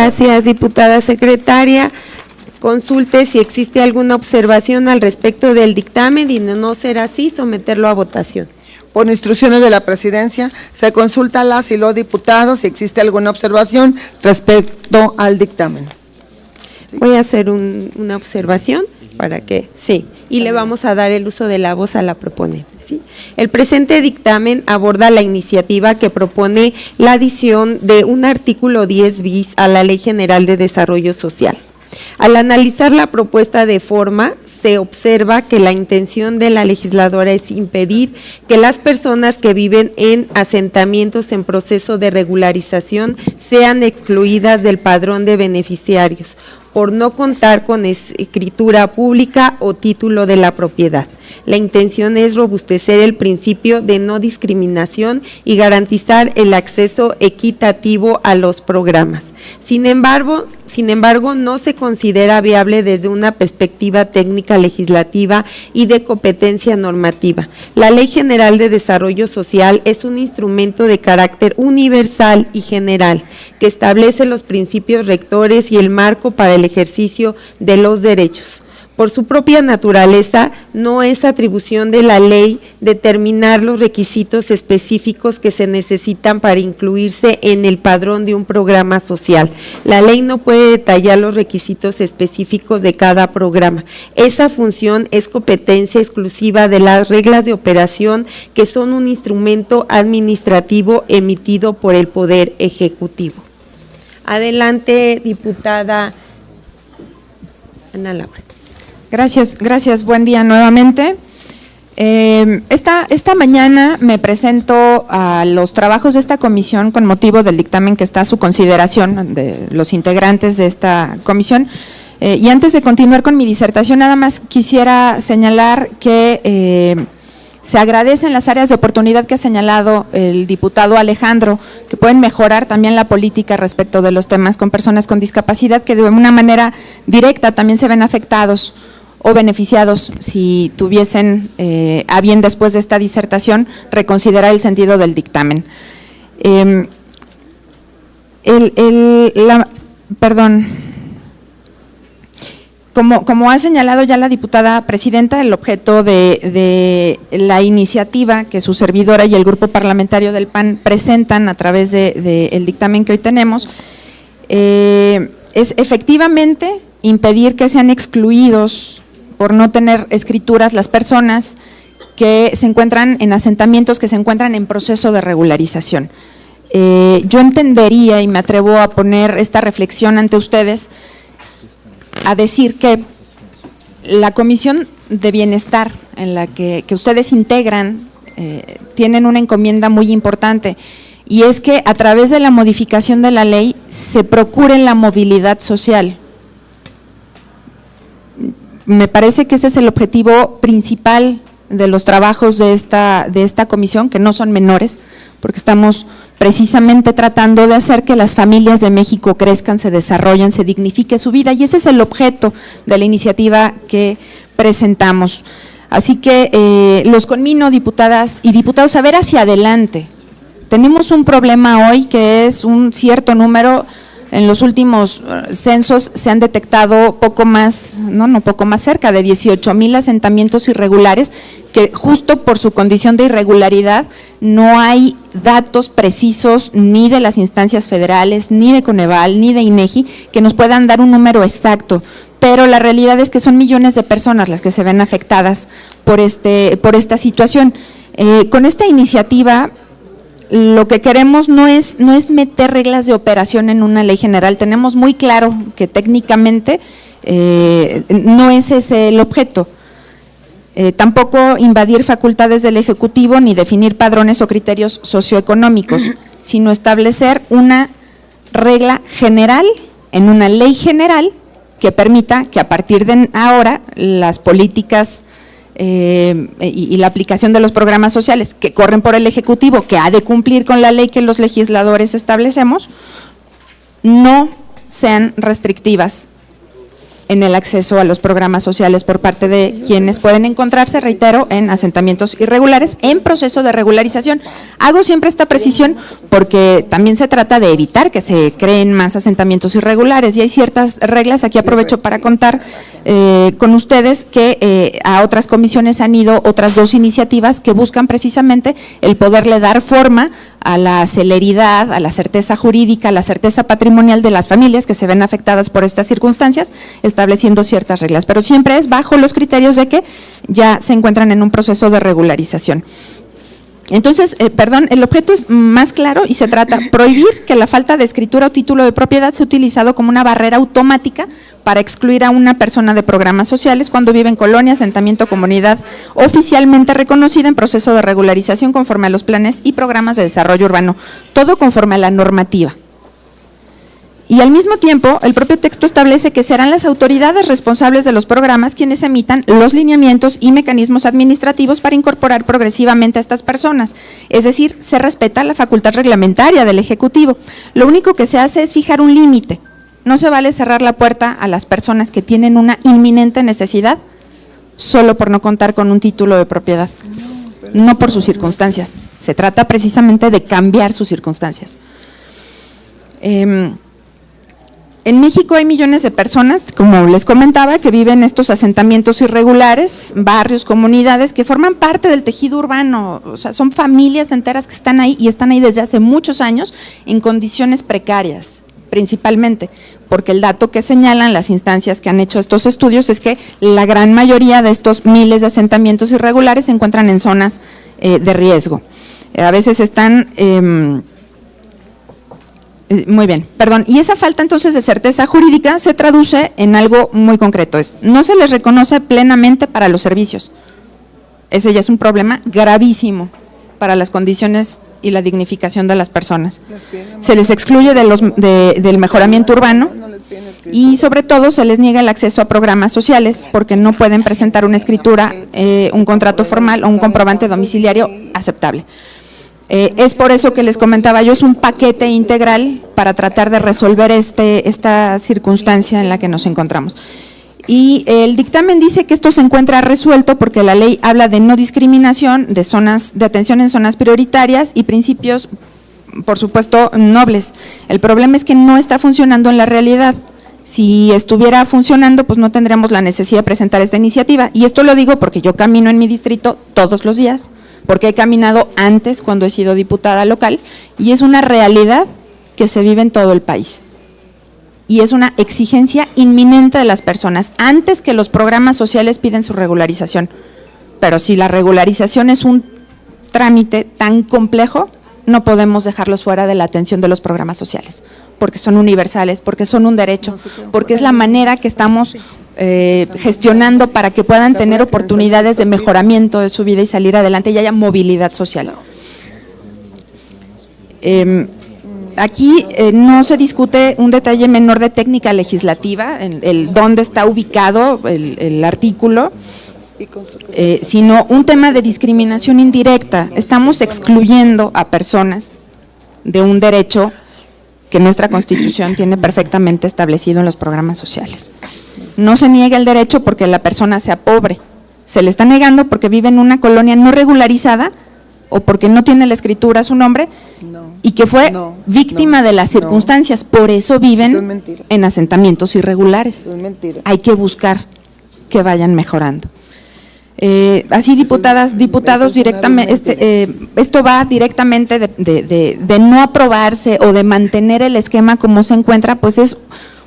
Gracias, diputada secretaria. Consulte si existe alguna observación al respecto del dictamen y de no ser así, someterlo a votación. Por instrucciones de la presidencia, se consulta a las y los diputados si existe alguna observación respecto al dictamen. Voy a hacer una observación para que, sí, y le vamos a dar el uso de la voz a la proponente. ¿Sí? El presente dictamen aborda la iniciativa que propone la adición de un artículo 10 bis a la Ley General de Desarrollo Social. Al analizar la propuesta de forma, se observa que la intención de la legisladora es impedir que las personas que viven en asentamientos en proceso de regularización sean excluidas del padrón de beneficiarios por no contar con escritura pública o título de la propiedad. La intención es robustecer el principio de no discriminación y garantizar el acceso equitativo a los programas. Sin embargo, no se considera viable desde una perspectiva técnica legislativa y de competencia normativa. La Ley General de Desarrollo Social es un instrumento de carácter universal y general que establece los principios rectores y el marco para el ejercicio de los derechos. Por su propia naturaleza, no es atribución de la ley determinar los requisitos específicos que se necesitan para incluirse en el padrón de un programa social. La ley no puede detallar los requisitos específicos de cada programa. Esa función es competencia exclusiva de las reglas de operación, que son un instrumento administrativo emitido por el Poder Ejecutivo. Adelante, diputada Ana Laura. Gracias, buen día nuevamente. Esta mañana me presento a los trabajos de esta comisión con motivo del dictamen que está a su consideración de los integrantes de esta comisión. Y antes de continuar con mi disertación, nada más quisiera señalar que se agradecen las áreas de oportunidad que ha señalado el diputado Alejandro, que pueden mejorar también la política respecto de los temas con personas con discapacidad, que de una manera directa también se ven afectados o beneficiados si tuviesen a bien después de esta disertación reconsiderar el sentido del dictamen. Como ha señalado ya la diputada presidenta, el objeto de la iniciativa que su servidora y el grupo parlamentario del PAN presentan a través del dictamen que hoy tenemos es efectivamente impedir que sean excluidos por no tener escrituras las personas que se encuentran en asentamientos, que se encuentran en proceso de regularización. Yo entendería y me atrevo a poner esta reflexión ante ustedes, a decir que la Comisión de Bienestar en la que ustedes integran tienen una encomienda muy importante, y es que a través de la modificación de la ley se procure la movilidad social. Me parece que ese es el objetivo principal de los trabajos de esta comisión, que no son menores, porque estamos precisamente tratando de hacer que las familias de México crezcan, se desarrollen, se dignifique su vida, y ese es el objeto de la iniciativa que presentamos. Así que los conmino, diputadas y diputados, a ver hacia adelante. Tenemos un problema hoy que es un cierto número. En los últimos censos se han detectado poco más, no poco más, cerca de 18,000 asentamientos irregulares, que justo por su condición de irregularidad no hay datos precisos ni de las instancias federales, ni de Coneval, ni de INEGI, que nos puedan dar un número exacto. Pero la realidad es que son millones de personas las que se ven afectadas por esta situación. Con esta iniciativa, lo que queremos no es meter reglas de operación en una ley general. Tenemos muy claro que técnicamente no es ese el objeto. Tampoco invadir facultades del Ejecutivo ni definir padrones o criterios socioeconómicos, sino establecer una regla general en una ley general que permita que a partir de ahora las políticas y la aplicación de los programas sociales que corren por el Ejecutivo, que ha de cumplir con la ley que los legisladores establecemos, no sean restrictivas en el acceso a los programas sociales por parte de quienes pueden encontrarse, reitero, en asentamientos irregulares en proceso de regularización. Hago siempre esta precisión porque también se trata de evitar que se creen más asentamientos irregulares y hay ciertas reglas. Aquí aprovecho para contar con ustedes que a otras comisiones han ido otras 2 iniciativas que buscan precisamente el poderle dar forma a la celeridad, a la certeza jurídica, a la certeza patrimonial de las familias que se ven afectadas por estas circunstancias, estableciendo ciertas reglas, pero siempre es bajo los criterios de que ya se encuentran en un proceso de regularización. Entonces, el objeto es más claro y se trata de prohibir que la falta de escritura o título de propiedad sea utilizado como una barrera automática para excluir a una persona de programas sociales cuando vive en colonia, asentamiento, comunidad oficialmente reconocida en proceso de regularización conforme a los planes y programas de desarrollo urbano, todo conforme a la normativa. Y al mismo tiempo, el propio texto establece que serán las autoridades responsables de los programas quienes emitan los lineamientos y mecanismos administrativos para incorporar progresivamente a estas personas. Es decir, se respeta la facultad reglamentaria del Ejecutivo. Lo único que se hace es fijar un límite. No se vale cerrar la puerta a las personas que tienen una inminente necesidad solo por no contar con un título de propiedad, no por sus circunstancias. Se trata precisamente de cambiar sus circunstancias. En México hay millones de personas, como les comentaba, que viven en estos asentamientos irregulares, barrios, comunidades, que forman parte del tejido urbano, o sea, son familias enteras que están ahí y están ahí desde hace muchos años en condiciones precarias, principalmente, porque el dato que señalan las instancias que han hecho estos estudios es que la gran mayoría de estos miles de asentamientos irregulares se encuentran en zonas de riesgo. A veces están… Muy bien, perdón. Y esa falta entonces de certeza jurídica se traduce en algo muy concreto, no se les reconoce plenamente para los servicios. Ese ya es un problema gravísimo para las condiciones y la dignificación de las personas. Se les excluye del mejoramiento urbano y sobre todo se les niega el acceso a programas sociales porque no pueden presentar una escritura, un contrato formal o un comprobante domiciliario aceptable. Es por eso que les comentaba yo, es un paquete integral para tratar de resolver esta circunstancia en la que nos encontramos. Y el dictamen dice que esto se encuentra resuelto porque la ley habla de no discriminación, de atención en zonas prioritarias y principios, por supuesto, nobles. El problema es que no está funcionando en la realidad. Si estuviera funcionando, pues no tendríamos la necesidad de presentar esta iniciativa. Y esto lo digo porque yo camino en mi distrito todos los días, porque he caminado antes cuando he sido diputada local y es una realidad que se vive en todo el país. Y es una exigencia inminente de las personas, antes que los programas sociales piden su regularización. Pero si la regularización es un trámite tan complejo, no podemos dejarlos fuera de la atención de los programas sociales, porque son universales, porque son un derecho, porque es la manera que estamos gestionando para que puedan tener oportunidades de mejoramiento de su vida y salir adelante y haya movilidad social. Aquí no se discute un detalle menor de técnica legislativa, el dónde está ubicado el artículo, sino un tema de discriminación indirecta. Estamos excluyendo a personas de un derecho que nuestra Constitución tiene perfectamente establecido en los programas sociales. No se niega el derecho porque la persona sea pobre, se le está negando porque vive en una colonia no regularizada o porque no tiene la escritura a su nombre y que fue víctima de las circunstancias, por eso viven en asentamientos irregulares. Hay que buscar que vayan mejorando. Así, diputadas, diputados, directamente, esto va directamente de no aprobarse o de mantener el esquema como se encuentra, pues es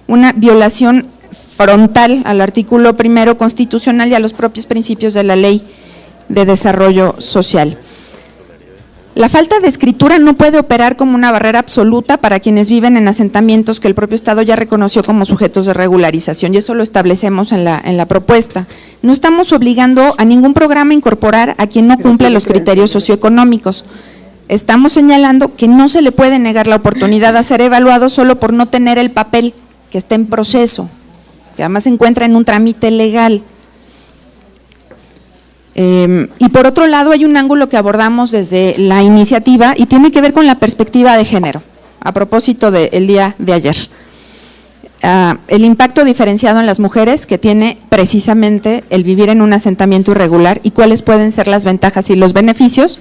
una violación frontal al artículo 1 constitucional y a los propios principios de la Ley de Desarrollo Social. La falta de escritura no puede operar como una barrera absoluta para quienes viven en asentamientos que el propio Estado ya reconoció como sujetos de regularización, y eso lo establecemos en la propuesta. No estamos obligando a ningún programa a incorporar a quien no cumple los criterios socioeconómicos. Estamos señalando que no se le puede negar la oportunidad de ser evaluado solo por no tener el papel que está en proceso, que además se encuentra en un trámite legal. Y por otro lado hay un ángulo que abordamos desde la iniciativa y tiene que ver con la perspectiva de género, a propósito del día de ayer. el impacto diferenciado en las mujeres que tiene precisamente el vivir en un asentamiento irregular y cuáles pueden ser las ventajas y los beneficios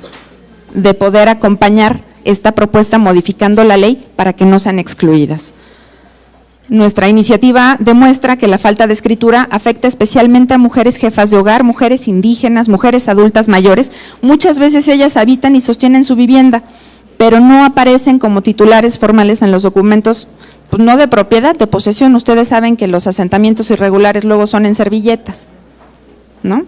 de poder acompañar esta propuesta modificando la ley para que no sean excluidas. Nuestra iniciativa demuestra que la falta de escritura afecta especialmente a mujeres jefas de hogar, mujeres indígenas, mujeres adultas mayores. Muchas veces ellas habitan y sostienen su vivienda, pero no aparecen como titulares formales en los documentos, pues no de propiedad, de posesión. Ustedes saben que los asentamientos irregulares luego son en servilletas, ¿no?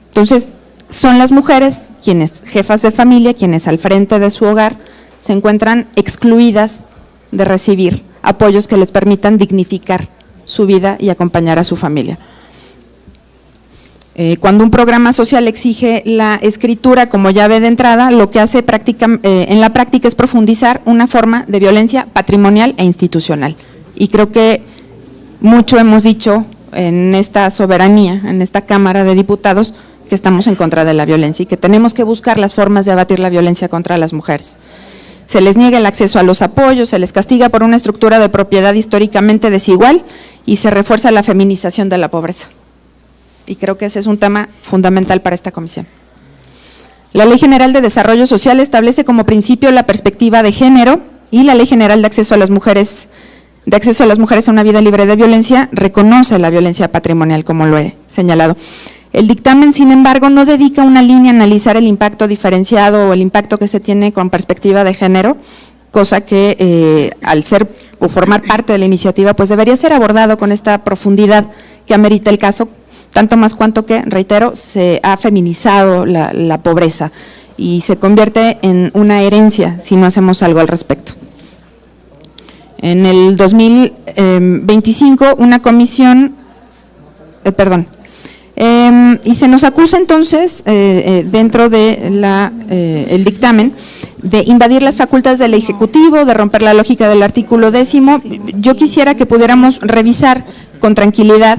Entonces, son las mujeres, quienes jefas de familia, quienes al frente de su hogar se encuentran excluidas de recibir apoyos que les permitan dignificar su vida y acompañar a su familia. Cuando un programa social exige la escritura como llave de entrada, lo que hace en la práctica es profundizar una forma de violencia patrimonial e institucional. Y creo que mucho hemos dicho en esta soberanía, en esta Cámara de Diputados, que estamos en contra de la violencia y que tenemos que buscar las formas de abatir la violencia contra las mujeres. Se les niega el acceso a los apoyos, se les castiga por una estructura de propiedad históricamente desigual y se refuerza la feminización de la pobreza. Y creo que ese es un tema fundamental para esta comisión. La Ley General de Desarrollo Social establece como principio la perspectiva de género y la Ley General de acceso a las mujeres a una vida libre de violencia reconoce la violencia patrimonial, como lo he señalado. El dictamen, sin embargo, no dedica una línea a analizar el impacto diferenciado o el impacto que se tiene con perspectiva de género, cosa que al ser o formar parte de la iniciativa, pues debería ser abordado con esta profundidad que amerita el caso, tanto más cuanto que, reitero, se ha feminizado la pobreza y se convierte en una herencia si no hacemos algo al respecto. En el 2025, una comisión, y se nos acusa entonces, dentro de el dictamen, de invadir las facultades del Ejecutivo, de romper la lógica del artículo 10º. Yo quisiera que pudiéramos revisar con tranquilidad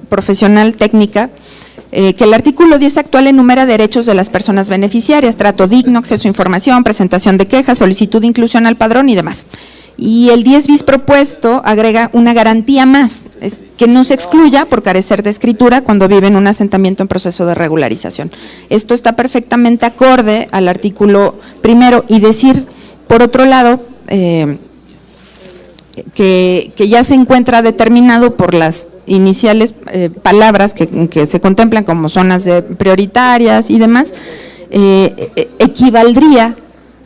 profesional, técnica, que el artículo 10 actual enumera derechos de las personas beneficiarias: trato digno, acceso a información, presentación de quejas, solicitud de inclusión al padrón y demás. Y el 10 bis propuesto agrega una garantía más, es que no se excluya por carecer de escritura cuando vive en un asentamiento en proceso de regularización. Esto está perfectamente acorde al artículo primero, y decir, por otro lado, que ya se encuentra determinado por las iniciales palabras que se contemplan como zonas prioritarias y demás, equivaldría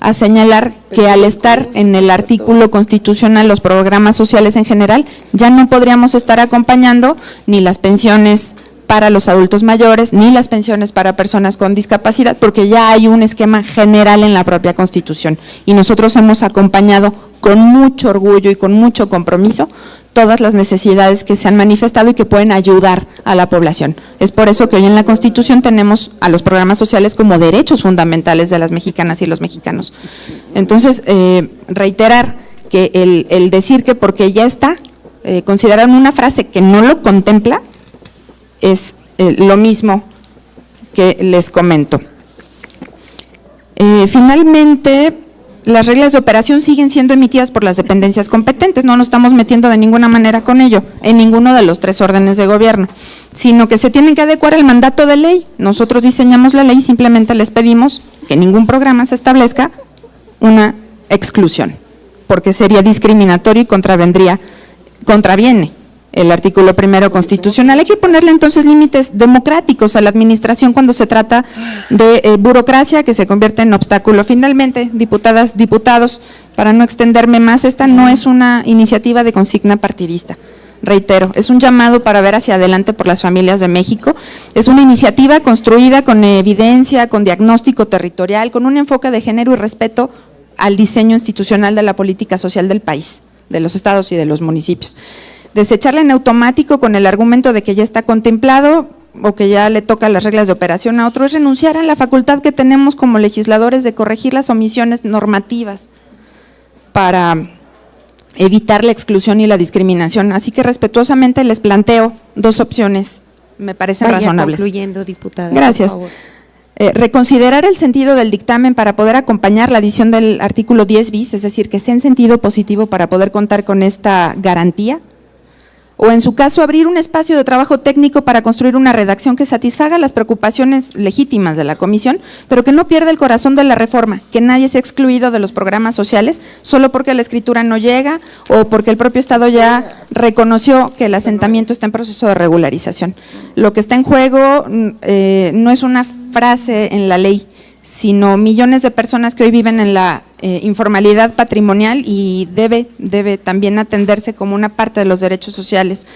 a señalar que al estar en el artículo constitucional los programas sociales en general, ya no podríamos estar acompañando ni las pensiones para los adultos mayores, ni las pensiones para personas con discapacidad, porque ya hay un esquema general en la propia Constitución. Y nosotros hemos acompañado con mucho orgullo y con mucho compromiso todas las necesidades que se han manifestado y que pueden ayudar a la población. Es por eso que hoy en la Constitución tenemos a los programas sociales como derechos fundamentales de las mexicanas y los mexicanos. Entonces, reiterar que el decir que porque ya está, considerar una frase que no lo contempla, es lo mismo que les comento. Finalmente, las reglas de operación siguen siendo emitidas por las dependencias competentes, no nos estamos metiendo de ninguna manera con ello, en ninguno de los 3 órdenes de gobierno, sino que se tienen que adecuar al mandato de ley.Nosotros diseñamos la ley y simplemente les pedimos que en ningún programa se establezca una exclusión, porque sería discriminatorio y contraviene el artículo primero constitucional. Hay que ponerle entonces límites democráticos a la administración cuando se trata de burocracia que se convierte en obstáculo. Finalmente, diputadas, diputados, para no extenderme más, esta no es una iniciativa de consigna partidista. Reitero, es un llamado para ver hacia adelante por las familias de México. Es una iniciativa construida con evidencia, con diagnóstico territorial, con un enfoque de género y respeto al diseño institucional de la política social del país, de los estados y de los municipios. Desecharla en automático con el argumento de que ya está contemplado o que ya le toca las reglas de operación a otro es renunciar a la facultad que tenemos como legisladores de corregir las omisiones normativas para evitar la exclusión y la discriminación. Así que respetuosamente les planteo 2 opciones, me parecen razonables. Concluyendo, diputada. Gracias. Por favor. Reconsiderar el sentido del dictamen para poder acompañar la adición del artículo 10 bis, es decir, que sea en sentido positivo para poder contar con esta garantía. o en su caso abrir un espacio de trabajo técnico para construir una redacción que satisfaga las preocupaciones legítimas de la comisión, pero que no pierda el corazón de la reforma, que nadie sea excluido de los programas sociales solo porque la escritura no llega o porque el propio Estado ya reconoció que el asentamiento está en proceso de regularización. Lo que está en juego no es una frase en la ley, sino millones de personas que hoy viven en la informalidad patrimonial y debe también atenderse como una parte de los derechos sociales.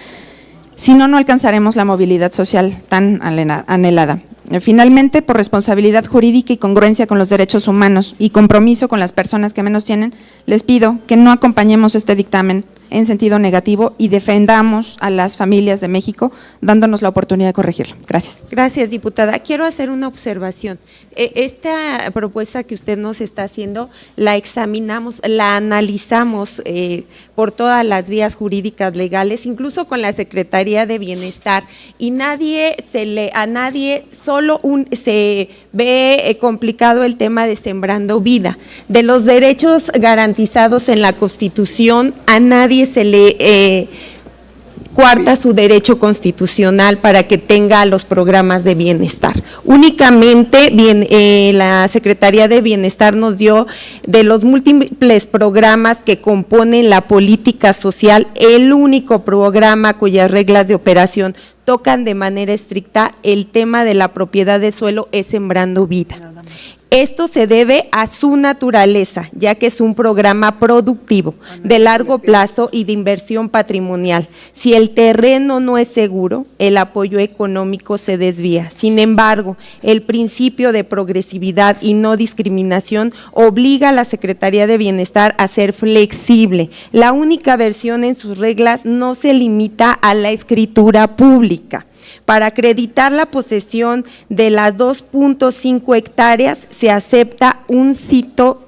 Si no, no alcanzaremos la movilidad social tan anhelada. Finalmente, por responsabilidad jurídica y congruencia con los derechos humanos y compromiso con las personas que menos tienen, les pido que no acompañemos este dictamen en sentido negativo y defendamos a las familias de México dándonos la oportunidad de corregirlo. Gracias. Gracias, diputada. Quiero hacer una observación. Esta propuesta que usted nos está haciendo, la examinamos, la analizamos por todas las vías jurídicas legales, incluso con la Secretaría de Bienestar, y a nadie se ve complicado el tema de Sembrando Vida. De los derechos garantizados en la Constitución, a nadie se le coarta su derecho constitucional para que tenga los programas de bienestar. Únicamente la Secretaría de Bienestar nos dio de los múltiples programas que componen la política social, el único programa cuyas reglas de operación tocan de manera estricta el tema de la propiedad de suelo es Sembrando Vida. Esto se debe a su naturaleza, ya que es un programa productivo, de largo plazo y de inversión patrimonial. Si el terreno no es seguro, el apoyo económico se desvía. Sin embargo, el principio de progresividad y no discriminación obliga a la Secretaría de Bienestar a ser flexible. La única versión en sus reglas no se limita a la escritura pública. Para acreditar la posesión de las 2.5 hectáreas se acepta un cito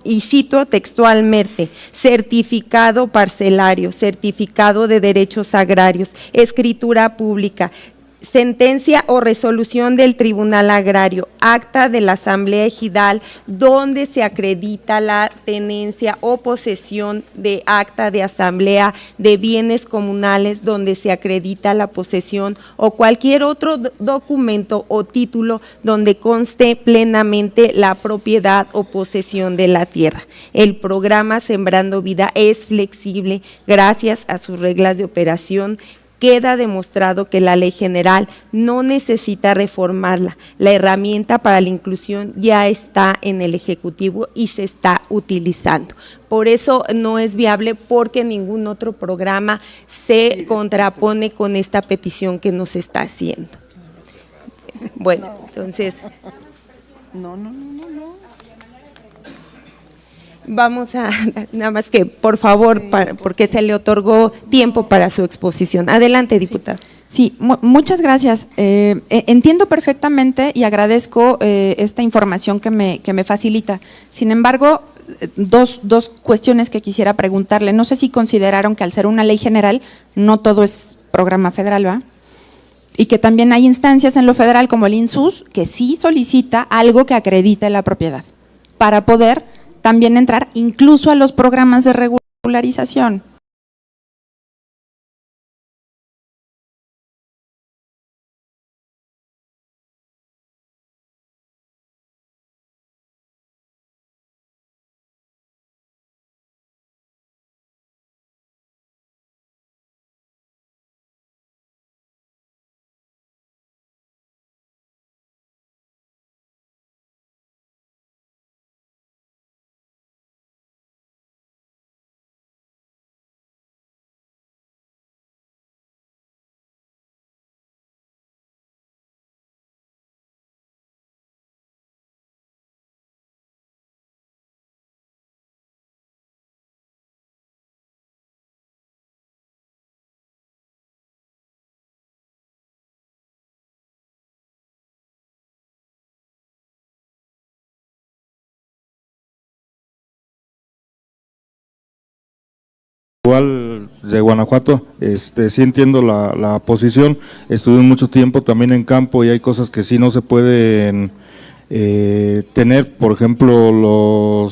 textualmente, certificado parcelario, certificado de derechos agrarios, escritura pública, sentencia o resolución del Tribunal Agrario, acta de la Asamblea Ejidal, donde se acredita la tenencia o posesión de acta de asamblea de bienes comunales, donde se acredita la posesión o cualquier otro documento o título donde conste plenamente la propiedad o posesión de la tierra. El programa Sembrando Vida es flexible gracias a sus reglas de operación. Queda demostrado que la ley general no necesita reformarla. La herramienta para la inclusión ya está en el Ejecutivo y se está utilizando. Por eso no es viable, porque ningún otro programa se contrapone con esta petición que nos está haciendo. Bueno, entonces… No. Vamos a, nada más que, por favor, porque se le otorgó tiempo para su exposición. Adelante, diputada. Sí, muchas gracias. Entiendo perfectamente y agradezco esta información que me facilita. Sin embargo, dos cuestiones que quisiera preguntarle. No sé si consideraron que al ser una ley general, no todo es programa federal, ¿va? Y que también hay instancias en lo federal como el INSUS que sí solicita algo que acredite la propiedad para poder también entrar incluso a los programas de regularización. Igual de Guanajuato, sí entiendo la posición. Estuve mucho tiempo también en campo y hay cosas que sí no se pueden tener, por ejemplo,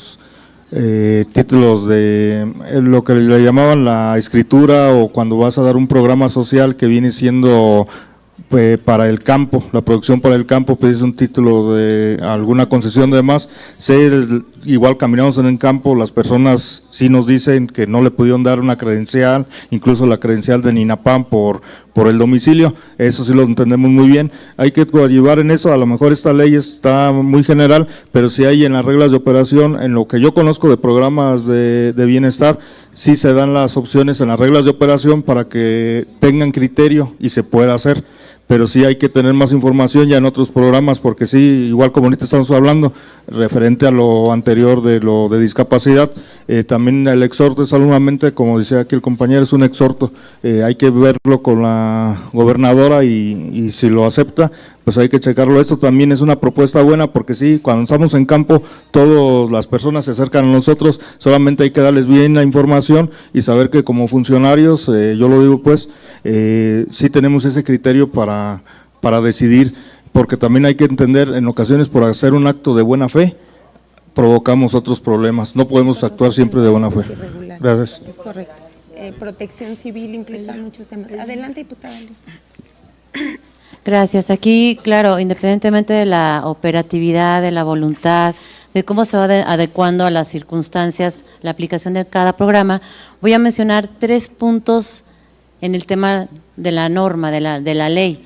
títulos de lo que le llamaban la escritura, o cuando vas a dar un programa social que viene siendo para el campo, la producción para el campo, pides un título de alguna concesión de demás. Igual caminamos en el campo, las personas sí nos dicen que no le pudieron dar una credencial, incluso la credencial de NINAPAM por el domicilio. Eso sí lo entendemos muy bien. Hay que coadyuvar en eso. A lo mejor esta ley está muy general, pero sí hay en las reglas de operación, en lo que yo conozco de programas de bienestar, sí se dan las opciones en las reglas de operación para que tengan criterio y se pueda hacer. Pero sí hay que tener más información ya en otros programas, porque sí, igual como ahorita estamos hablando, referente a lo anterior de lo de discapacidad, también el exhorto es solamente, como decía aquí el compañero, es un exhorto, hay que verlo con la gobernadora y si lo acepta, pues hay que checarlo. Esto también es una propuesta buena, porque sí, cuando estamos en campo, todas las personas se acercan a nosotros, solamente hay que darles bien la información y saber que como funcionarios, yo lo digo pues, sí tenemos ese criterio para decidir, porque también hay que entender, en ocasiones por hacer un acto de buena fe, provocamos otros problemas, no podemos actuar siempre de buena fe. Gracias. Es correcto. Protección civil implica muchos temas. Adelante, diputada. Gracias. Aquí, claro, independientemente de la operatividad, de la voluntad, de cómo se va adecuando a las circunstancias la aplicación de cada programa, voy a mencionar 3 puntos en el tema de la norma, de la ley.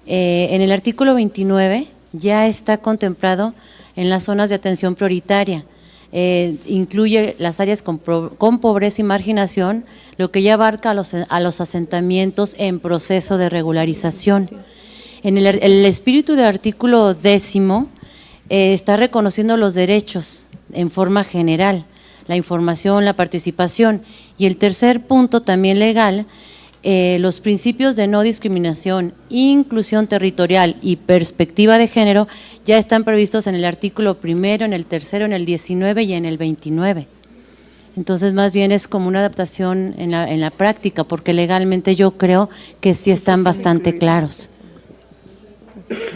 En el artículo 29 ya está contemplado en las zonas de atención prioritaria, incluye las áreas con pobreza y marginación, lo que ya abarca a los asentamientos en proceso de regularización. En el espíritu del artículo 10 está reconociendo los derechos en forma general, la información, la participación, y el tercer punto también legal, los principios de no discriminación, inclusión territorial y perspectiva de género ya están previstos en el artículo 1, en el 3, en el 19 y en el 29. Entonces, más bien es como una adaptación en la práctica, porque legalmente yo creo que sí están bastante claros.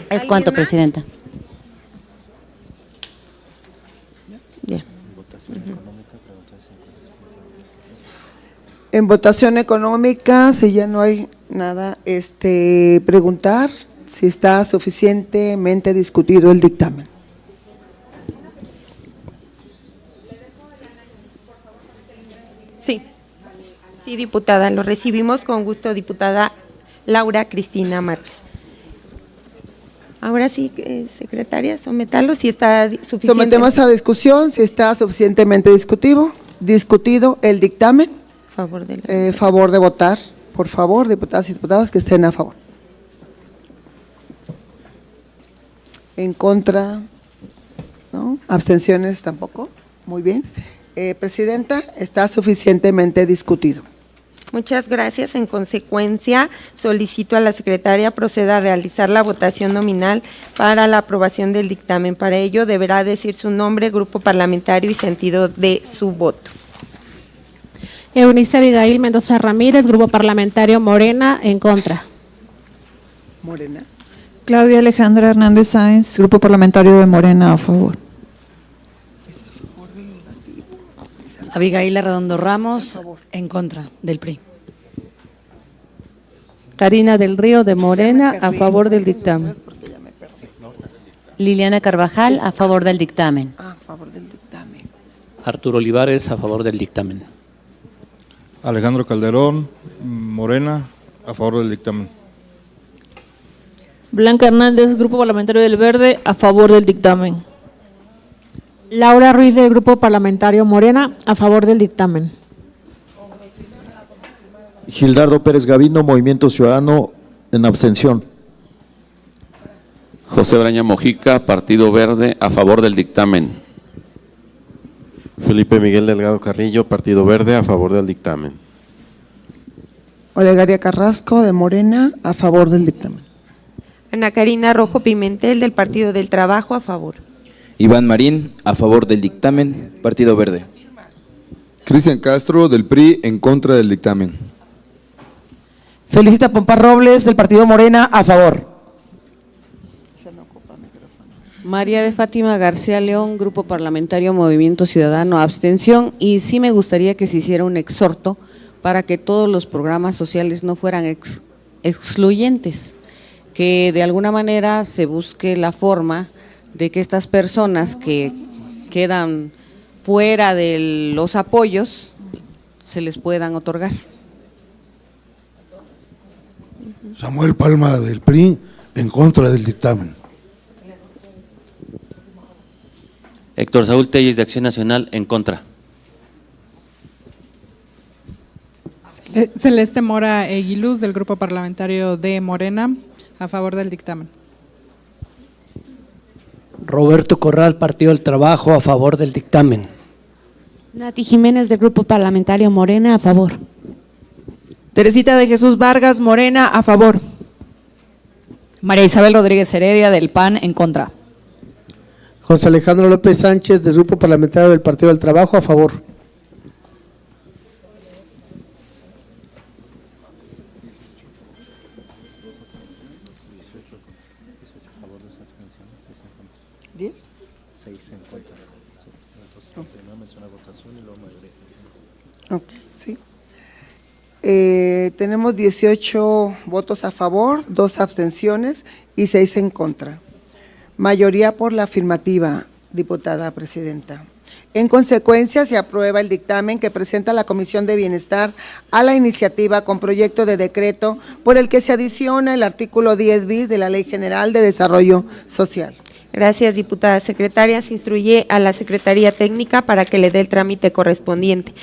Es cuanto, Presidenta. Bien. En votación económica, si ya no hay nada, preguntar si está suficientemente discutido el dictamen. Sí, sí, diputada, lo recibimos con gusto, diputada Laura Cristina Márquez. Ahora sí, secretaria, sometalo si está suficiente. Sometemos a discusión si está suficientemente discutido el dictamen. Favor de Favor de votar, por favor, diputadas y diputados que estén a favor. En contra, ¿no? Abstenciones tampoco. Muy bien. Presidenta, está suficientemente discutido. Muchas gracias. En consecuencia, solicito a la secretaria proceda a realizar la votación nominal para la aprobación del dictamen. Para ello, deberá decir su nombre, grupo parlamentario y sentido de su voto. Eunice Abigail Mendoza Ramírez, Grupo Parlamentario Morena, en contra. Morena. Claudia Alejandra Hernández Sáenz, Grupo Parlamentario de Morena, a favor. Abigail Arredondo Ramos, en contra del PRI. Karina del Río de Morena, a favor del dictamen. Liliana Carvajal, a favor del dictamen. A favor del dictamen. Arturo Olivares, a favor del dictamen. Alejandro Calderón, Morena, a favor del dictamen. Blanca Hernández, Grupo Parlamentario del Verde, a favor del dictamen. Laura Ruiz, del Grupo Parlamentario Morena, a favor del dictamen. Gildardo Pérez Gavino, Movimiento Ciudadano, en abstención. José Braña Mojica, Partido Verde, a favor del dictamen. Felipe Miguel Delgado Carrillo, Partido Verde, a favor del dictamen. Olegaria Carrasco, de Morena, a favor del dictamen. Ana Karina Rojo Pimentel, del Partido del Trabajo, a favor. Iván Marín, a favor del dictamen, Partido Verde. Cristian Castro, del PRI, en contra del dictamen. Felicita Pompa Robles, del Partido Morena, a favor. María de Fátima García León, Grupo Parlamentario Movimiento Ciudadano, abstención, y sí me gustaría que se hiciera un exhorto para que todos los programas sociales no fueran excluyentes, que de alguna manera se busque la forma de que estas personas que quedan fuera de los apoyos se les puedan otorgar. Samuel Palma del PRI, en contra del dictamen. Héctor Saúl Telles, de Acción Nacional, en contra. Celeste Mora Eguiluz, del Grupo Parlamentario de Morena, a favor del dictamen. Roberto Corral, Partido del Trabajo, a favor del dictamen. Nati Jiménez, del Grupo Parlamentario Morena, a favor. Teresita de Jesús Vargas, Morena, a favor. María Isabel Rodríguez Heredia, del PAN, en contra. José Alejandro López Sánchez, del Grupo Parlamentario del Partido del Trabajo, a favor. Sí. Tenemos 18 votos a favor, 2 abstenciones y 6 en contra. Mayoría por la afirmativa, diputada presidenta. En consecuencia, se aprueba el dictamen que presenta la Comisión de Bienestar a la iniciativa con proyecto de decreto por el que se adiciona el artículo 10 bis de la Ley General de Desarrollo Social. Gracias, diputada secretaria. Se instruye a la Secretaría Técnica para que le dé el trámite correspondiente.